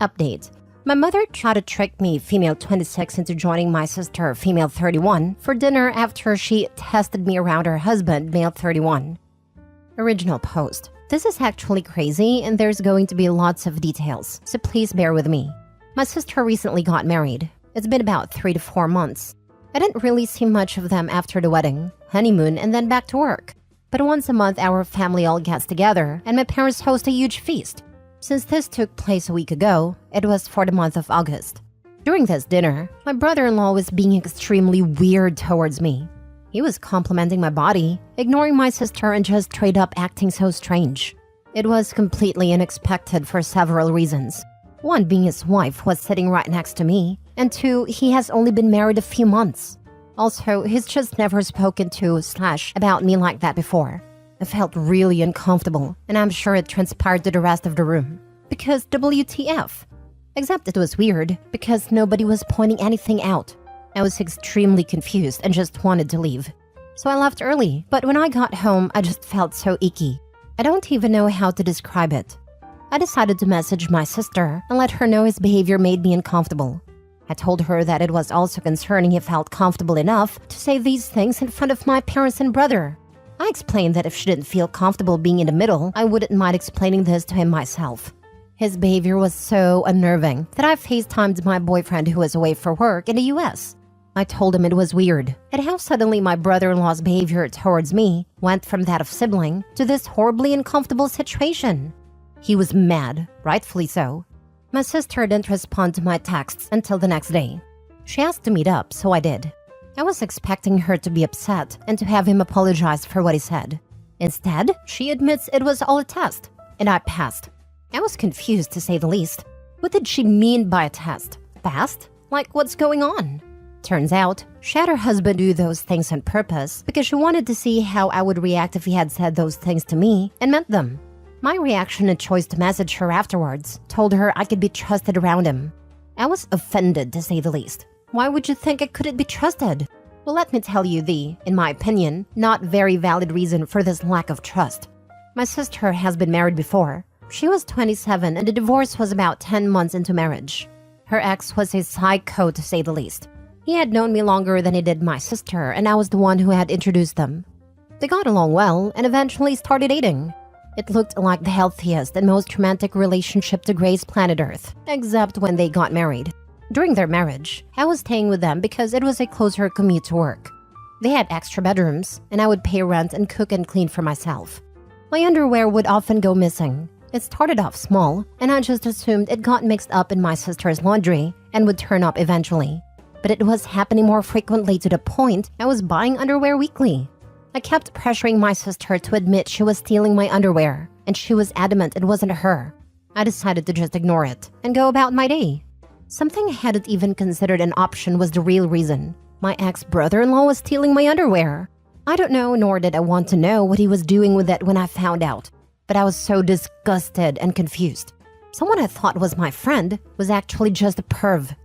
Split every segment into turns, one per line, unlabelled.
Update. My mother tried to trick me, female 26, into joining my sister, female 31, for dinner after she tested me around her husband, male 31. Original post. This is actually crazy and there's going to be lots of details, so please bear with me. My sister recently got married. It's been about 3 to 4 months. I didn't really see much of them after the wedding, honeymoon, and then back to work. But once a month, our family all gets together and my parents host a huge feast. Since this took place a week ago, it was for the month of August. During this dinner, my brother-in-law was being extremely weird towards me. He was complimenting my body, ignoring my sister, and just straight up acting so strange. It was completely unexpected for several reasons. One being his wife was sitting right next to me, and two, he has only been married a few months. Also, he's just never spoken to / about me like that before. I felt really uncomfortable, and I'm sure it transpired to the rest of the room. Because WTF? Except it was weird, because nobody was pointing anything out. I was extremely confused and just wanted to leave. So I left early, but when I got home, I just felt so icky. I don't even know how to describe it. I decided to message my sister and let her know his behavior made me uncomfortable. I told her that it was also concerning he felt comfortable enough to say these things in front of my parents and brother. I explained that if she didn't feel comfortable being in the middle, I wouldn't mind explaining this to him myself. His behavior was so unnerving that I FaceTimed my boyfriend who was away for work in the US. I told him it was weird and how suddenly my brother-in-law's behavior towards me went from that of sibling to this horribly uncomfortable situation. He was mad, rightfully so. My sister didn't respond to my texts until the next day. She asked to meet up, so I did. I was expecting her to be upset and to have him apologize for what he said. Instead, she admits it was all a test, and I passed. I was confused to say the least. What did she mean by a test? Passed? Like, what's going on? Turns out, she had her husband do those things on purpose because she wanted to see how I would react if he had said those things to me and meant them. My reaction and choice to message her afterwards told her I could be trusted around him. I was offended to say the least. Why would you think I couldn't be trusted? Well, let me tell you the, in my opinion, not very valid reason for this lack of trust. My sister has been married before. She was 27 and the divorce was about 10 months into marriage. Her ex was a psycho to say the least. He had known me longer than he did my sister and I was the one who had introduced them. They got along well and eventually started dating. It looked like the healthiest and most romantic relationship to grace planet Earth, except when they got married. During their marriage, I was staying with them because it was a closer commute to work. They had extra bedrooms, and I would pay rent and cook and clean for myself. My underwear would often go missing. It started off small, and I just assumed it got mixed up in my sister's laundry and would turn up eventually. But it was happening more frequently to the point I was buying underwear weekly. I kept pressuring my sister to admit she was stealing my underwear, and she was adamant it wasn't her. I decided to just ignore it and go about my day. Something I hadn't even considered an option was the real reason. My ex-brother-in-law was stealing my underwear. I don't know, nor did I want to know what he was doing with it when I found out. But I was so disgusted and confused. Someone I thought was my friend was actually just a perv.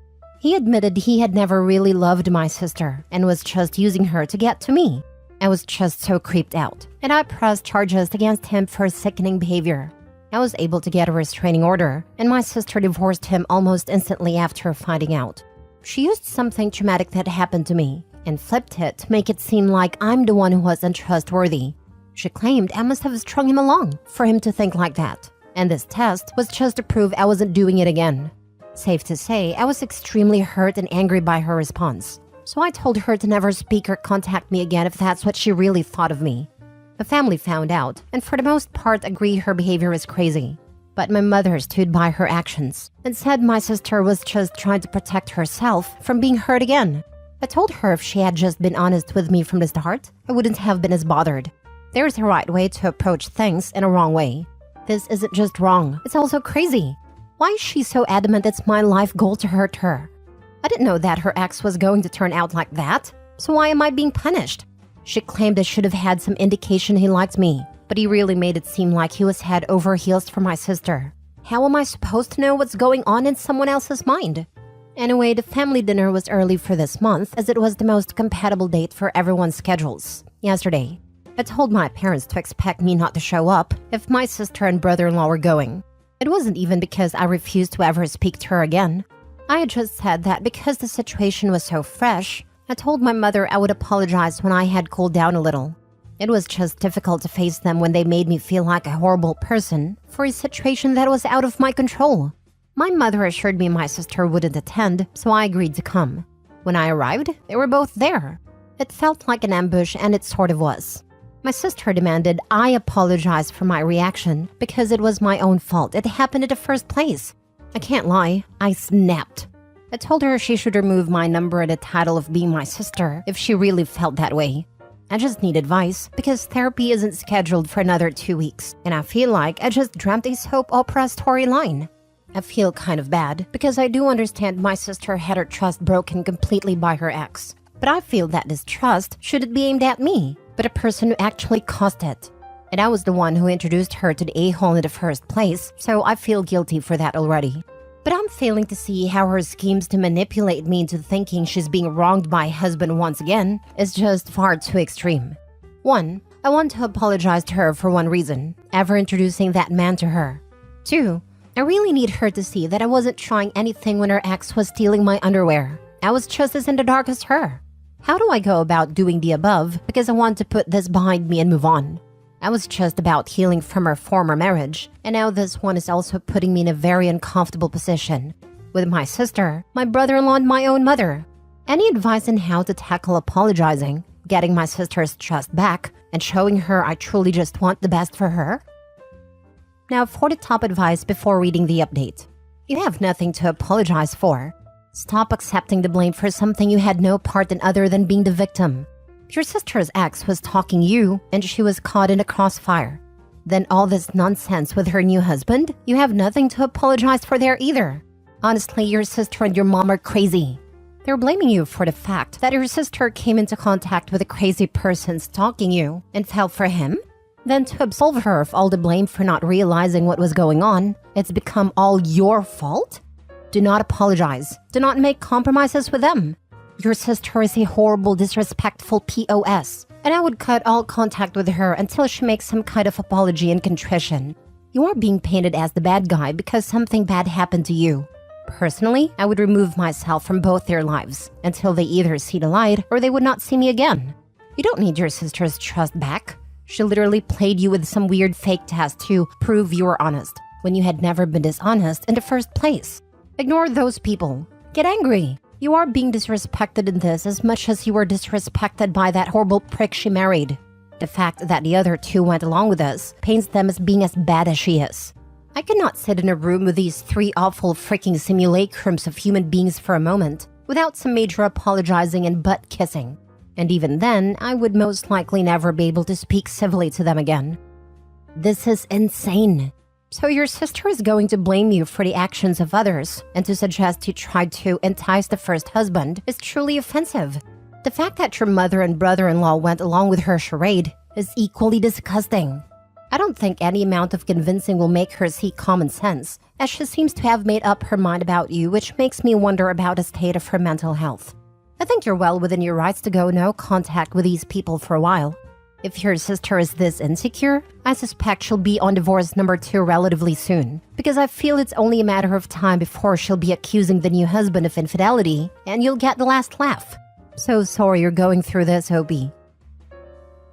He admitted he had never really loved my sister and was just using her to get to me. I was just so creeped out, and I pressed charges against him for sickening behavior. I was able to get a restraining order, and my sister divorced him almost instantly after finding out. She used something traumatic that happened to me and flipped it to make it seem like I'm the one who was untrustworthy. She claimed I must have strung him along for him to think like that, and this test was just to prove I wasn't doing it again. Safe to say, I was extremely hurt and angry by her response, so I told her to never speak or contact me again if that's what she really thought of me. The family found out, and for the most part agree her behavior is crazy. But my mother stood by her actions and said my sister was just trying to protect herself from being hurt again. I told her if she had just been honest with me from the start, I wouldn't have been as bothered. There's a right way to approach things and a wrong way. This isn't just wrong, it's also crazy. Why is she so adamant it's my life goal to hurt her? I didn't know that her ex was going to turn out like that, so why am I being punished? She claimed I should have had some indication he liked me, but he really made it seem like he was head over heels for my sister. How am I supposed to know what's going on in someone else's mind? Anyway, the family dinner was early for this month as it was the most compatible date for everyone's schedules. Yesterday, I told my parents to expect me not to show up if my sister and brother-in-law were going. It wasn't even because I refused to ever speak to her again. I had just said that because the situation was so fresh, I told my mother I would apologize when I had cooled down a little. It was just difficult to face them when they made me feel like a horrible person for a situation that was out of my control. My mother assured me my sister wouldn't attend, so I agreed to come. When I arrived, they were both there. It felt like an ambush, and it sort of was. My sister demanded I apologize for my reaction because it was my own fault. It happened in the first place. I can't lie, I snapped. I told her she should remove my number and the title of being my sister if she really felt that way. I just need advice because therapy isn't scheduled for another 2 weeks, and I feel like I just dreamt a soap opera storyline. I feel kind of bad because I do understand my sister had her trust broken completely by her ex. But I feel that this trust shouldn't be aimed at me, but a person who actually caused it. And I was the one who introduced her to the a-hole in the first place, so I feel guilty for that already. But I'm failing to see how her schemes to manipulate me into thinking she's being wronged by her husband once again is just far too extreme. 1. I want to apologize to her for one reason, ever introducing that man to her. 2. I really need her to see that I wasn't trying anything when her ex was stealing my underwear. I was just as in the dark as her. How do I go about doing the above because I want to put this behind me and move on? I was just about healing from her former marriage, and now this one is also putting me in a very uncomfortable position. With my sister, my brother-in-law, and my own mother. Any advice on how to tackle apologizing, getting my sister's trust back, and showing her I truly just want the best for her? Now for the top advice before reading the update. You have nothing to apologize for. Stop accepting the blame for something you had no part in other than being the victim. Your sister's ex was talking you, and she was caught in a crossfire. Then all this nonsense with her new husband, you have nothing to apologize for there either. Honestly, your sister and your mom are crazy. They're blaming you for the fact that your sister came into contact with a crazy person stalking you and fell for him. Then to absolve her of all the blame for not realizing what was going on, it's become all your fault? Do not apologize. Do not make compromises with them. Your sister is a horrible, disrespectful POS, and I would cut all contact with her until she makes some kind of apology and contrition. You are being painted as the bad guy because something bad happened to you. Personally, I would remove myself from both their lives until they either see the light or they would not see me again. You don't need your sister's trust back. She literally played you with some weird fake test to prove you were honest when you had never been dishonest in the first place. Ignore those people. Get angry. You are being disrespected in this as much as you were disrespected by that horrible prick she married. The fact that the other two went along with us paints them as being as bad as she is. I cannot sit in a room with these 3 awful freaking simulacrums of human beings for a moment without some major apologizing and butt kissing. And even then, I would most likely never be able to speak civilly to them again. This is insane. So your sister is going to blame you for the actions of others, and to suggest you tried to entice the first husband is truly offensive. The fact that your mother and brother-in-law went along with her charade is equally disgusting. I don't think any amount of convincing will make her see common sense, as she seems to have made up her mind about you, which makes me wonder about the state of her mental health. I think you're well within your rights to go no contact with these people for a while. If your sister is this insecure, I suspect she'll be on divorce number 2 relatively soon, because I feel it's only a matter of time before she'll be accusing the new husband of infidelity, and you'll get the last laugh. So sorry you're going through this, OB.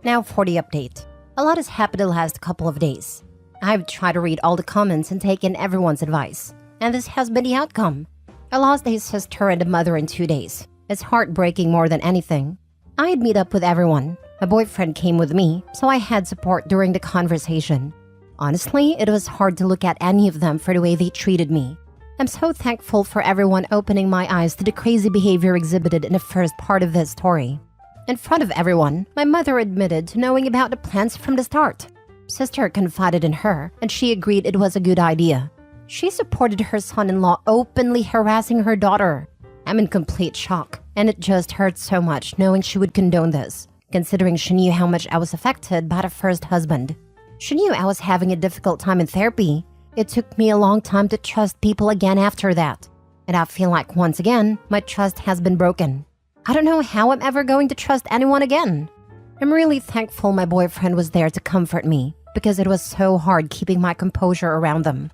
Now for the update. A lot has happened the last couple of days. I've tried to read all the comments and take in everyone's advice, and this has been the outcome. I lost a sister and a mother in 2 days. It's heartbreaking more than anything. I'd meet up with everyone. My boyfriend came with me, so I had support during the conversation. Honestly, it was hard to look at any of them for the way they treated me. I'm so thankful for everyone opening my eyes to the crazy behavior exhibited in the first part of this story. In front of everyone, my mother admitted to knowing about the plans from the start. Sister confided in her, and she agreed it was a good idea. She supported her son-in-law openly harassing her daughter. I'm in complete shock, and it just hurts so much knowing she would condone this, considering she knew how much I was affected by the first husband. She knew I was having a difficult time in therapy. It took me a long time to trust people again after that. And I feel like once again, my trust has been broken. I don't know how I'm ever going to trust anyone again. I'm really thankful my boyfriend was there to comfort me, because it was so hard keeping my composure around them.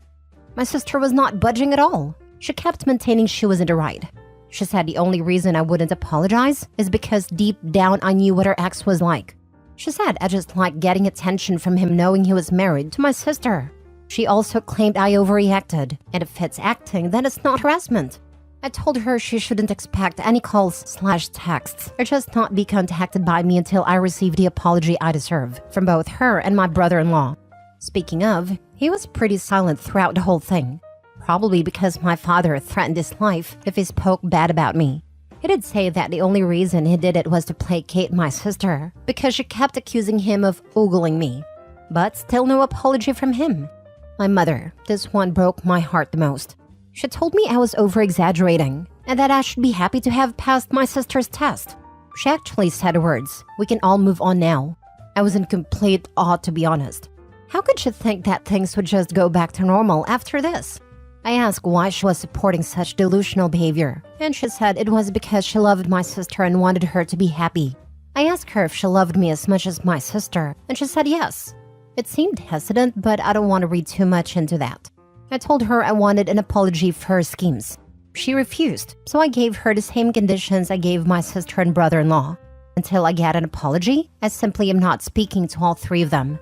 My sister was not budging at all. She kept maintaining she was in the right. She said the only reason I wouldn't apologize is because deep down I knew what her ex was like. She said I just liked getting attention from him knowing he was married to my sister. She also claimed I overreacted, and if it's acting, then it's not harassment. I told her she shouldn't expect any calls/texts or just not be contacted by me until I receive the apology I deserve from both her and my brother-in-law. Speaking of, he was pretty silent throughout the whole thing, probably because my father threatened his life if he spoke bad about me. He did say that the only reason he did it was to placate my sister because she kept accusing him of ogling me, but still no apology from him. My mother, this one broke my heart the most. She told me I was over-exaggerating and that I should be happy to have passed my sister's test. She actually said the words, "We can all move on now." I was in complete awe, to be honest. How could she think that things would just go back to normal after this? I asked why she was supporting such delusional behavior, and she said it was because she loved my sister and wanted her to be happy. I asked her if she loved me as much as my sister, and she said yes. It seemed hesitant, but I don't want to read too much into that. I told her I wanted an apology for her schemes. She refused, so I gave her the same conditions I gave my sister and brother-in-law. Until I get an apology, I simply am not speaking to all three of them.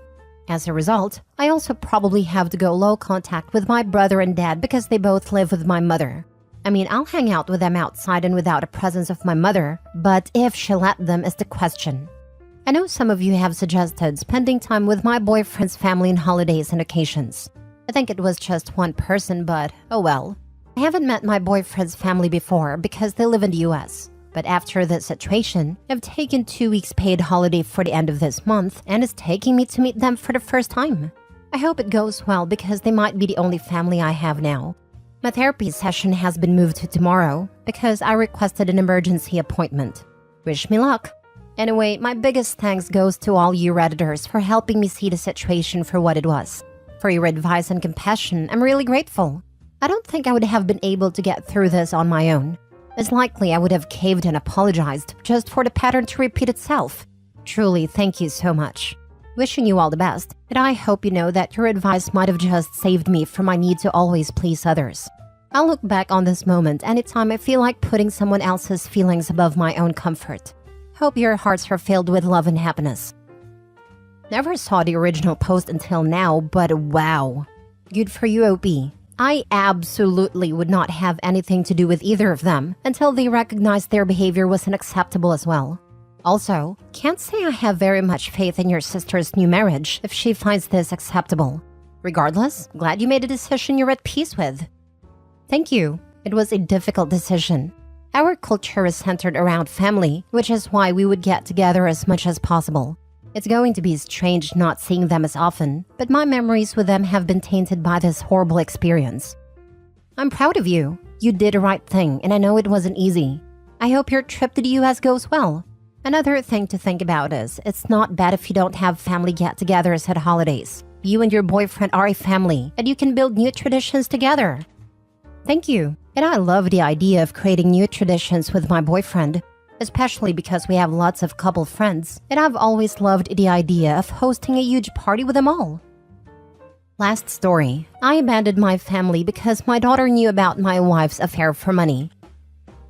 As a result, I also probably have to go low contact with my brother and dad because they both live with my mother. I mean, I'll hang out with them outside and without the presence of my mother, but if she'll let them is the question. I know some of you have suggested spending time with my boyfriend's family on holidays and occasions. I think it was just one person, but oh well. I haven't met my boyfriend's family before because they live in the US. But after this situation, I've taken 2 weeks paid holiday for the end of this month and it's taking me to meet them for the first time. I hope it goes well because they might be the only family I have now. My therapy session has been moved to tomorrow because I requested an emergency appointment. Wish me luck. Anyway, my biggest thanks goes to all you Redditors for helping me see the situation for what it was. For your advice and compassion, I'm really grateful. I don't think I would have been able to get through this on my own. It's likely I would have caved and apologized just for the pattern to repeat itself. Truly, thank you so much. Wishing you all the best, and I hope you know that your advice might have just saved me from my need to always please others. I'll look back on this moment anytime I feel like putting someone else's feelings above my own comfort. Hope your hearts are filled with love and happiness. Never saw the original post until now, but wow. Good for you, OP. I absolutely would not have anything to do with either of them until they recognized their behavior was unacceptable as well. Also, can't say I have very much faith in your sister's new marriage if she finds this acceptable. Regardless, glad you made a decision you're at peace with. Thank you. It was a difficult decision. Our culture is centered around family, which is why we would get together as much as possible. It's going to be strange not seeing them as often, but my memories with them have been tainted by this horrible experience. I'm proud of you. You did the right thing, and I know it wasn't easy. I hope your trip to the US goes well. Another thing to think about is, it's not bad if you don't have family get-togethers at holidays. You and your boyfriend are a family, and you can build new traditions together. Thank you, and I love the idea of creating new traditions with my boyfriend. Especially because we have lots of couple friends, and I've always loved the idea of hosting a huge party with them all. Last story. I abandoned my family because my daughter knew about my wife's affair for money.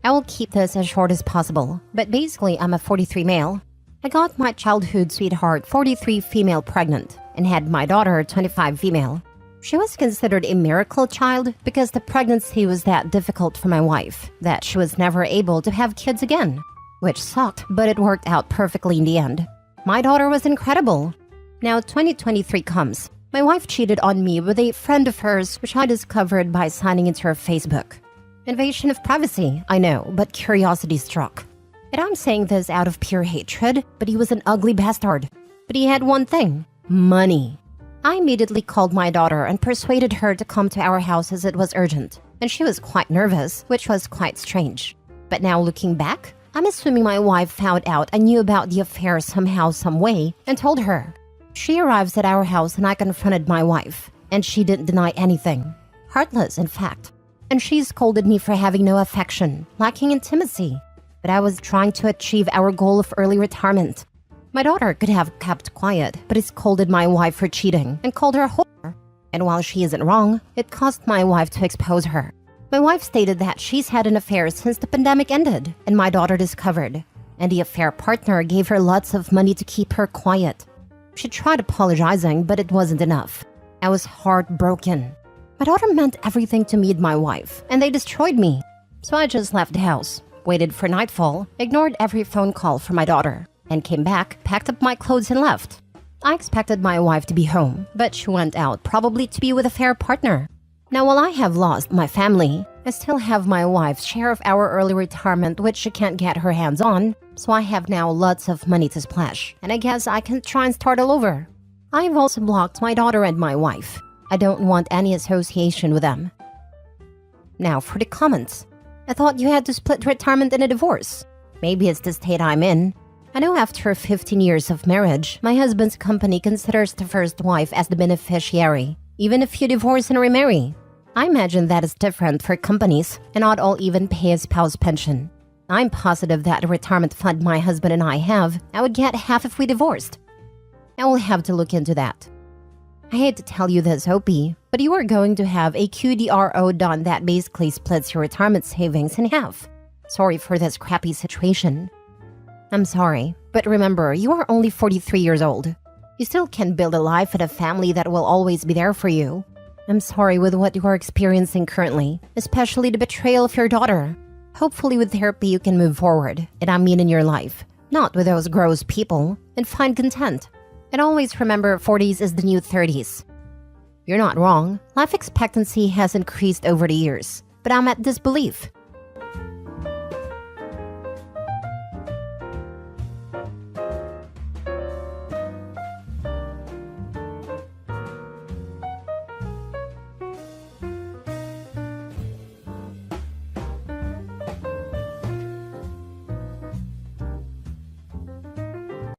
I will keep this as short as possible, but basically I'm a 43 male. I got my childhood sweetheart 43 female pregnant and had my daughter 25 female. She was considered a miracle child because the pregnancy was that difficult for my wife that she was never able to have kids again. Which sucked, but it worked out perfectly in the end. My daughter was incredible. Now 2023 comes. My wife cheated on me with a friend of hers, which I discovered by signing into her Facebook. Invasion of privacy, I know, but curiosity struck. And I'm saying this out of pure hatred, but he was an ugly bastard. But he had one thing: money. I immediately called my daughter and persuaded her to come to our house as it was urgent, and she was quite nervous, which was quite strange. But now looking back, I'm assuming my wife found out I knew about the affair somehow, some way, and told her. She arrives at our house and I confronted my wife, and she didn't deny anything. Heartless, in fact. And she scolded me for having no affection, lacking intimacy. But I was trying to achieve our goal of early retirement. My daughter could have kept quiet, but he scolded my wife for cheating and called her a whore. And while she isn't wrong, it caused my wife to expose her. My wife stated that she's had an affair since the pandemic ended and my daughter discovered. And the affair partner gave her lots of money to keep her quiet. She tried apologizing, but it wasn't enough. I was heartbroken. My daughter meant everything to me and my wife, and they destroyed me. So I just left the house, waited for nightfall, ignored every phone call from my daughter, and came back, packed up my clothes and left. I expected my wife to be home, but she went out probably to be with a fair partner. Now while I have lost my family, I still have my wife's share of our early retirement which she can't get her hands on, so I have now lots of money to splash, and I guess I can try and start all over. I've also blocked my daughter and my wife. I don't want any association with them. Now for the comments. I thought you had to split retirement in a divorce. Maybe it's the state I'm in. I know after 15 years of marriage, my husband's company considers the first wife as the beneficiary, even if you divorce and remarry. I imagine that is different for companies, and not all even pay a spouse pension. I'm positive that the retirement fund my husband and I have, I would get half if we divorced. I will have to look into that. I hate to tell you this, Opie, but you are going to have a QDRO done that basically splits your retirement savings in half. Sorry for this crappy situation. I'm sorry, but remember, you are only 43 years old. You still can build a life and a family that will always be there for you. I'm sorry with what you are experiencing currently, especially the betrayal of your daughter. Hopefully with therapy you can move forward, and I mean in your life, not with those gross people, and find content. And always remember 40s is the new 30s. You're not wrong, life expectancy has increased over the years, but I'm at disbelief.